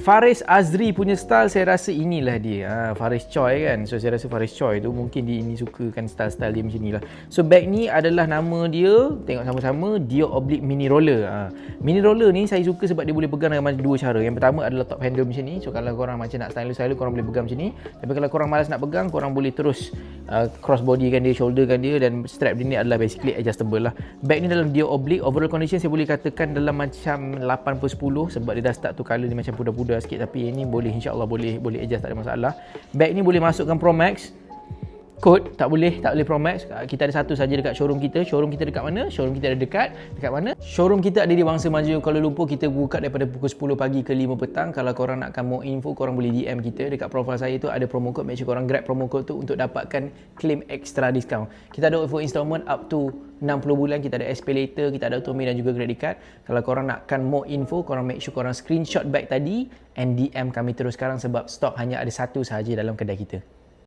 Faris Azri punya style saya rasa inilah dia. Faris Choi kan. So saya rasa Faris Choi tu mungkin dia ini sukakan style-style dia macam ni lah. So bag ni adalah nama dia, tengok sama-sama, Dior Oblique Mini Roller. Mini Roller ni saya suka sebab dia boleh pegang dengan dua cara. Yang pertama adalah top handle macam ni. So kalau korang macam nak style korang boleh pegang macam ni. Tapi kalau korang malas nak pegang, korang boleh terus cross body kan dia, shoulder kan dia, dan strap dia ni adalah basically adjustable lah. Bag ni dalam Dior Oblique, overall condition saya boleh katakan dalam macam 8/10 sebab dia dah start tu colour dia macam pudar-pudar sikit, tapi ini boleh, insyaAllah boleh adjust, tak ada masalah. Bag ni boleh masukkan Pro Max. Kod tak boleh Pro Max. Kita ada satu saja dekat showroom kita. Showroom kita dekat mana? Showroom kita ada dekat mana? Showroom kita ada di Wangsa Maju, Kuala Lumpur. Kita buka daripada pukul 10 pagi ke 5 petang. Kalau korang nakkan more info, korang boleh DM kita. Dekat profile saya tu ada promo code. Make sure korang grab promo code tu untuk dapatkan claim extra discount. Kita ada offer installment up to 60 bulan. Kita ada SPay later, kita ada Automi dan juga credit card. Kalau korang nakkan more info, korang make sure korang screenshot bag tadi and DM kami terus sekarang sebab stok hanya ada satu sahaja dalam kedai kita.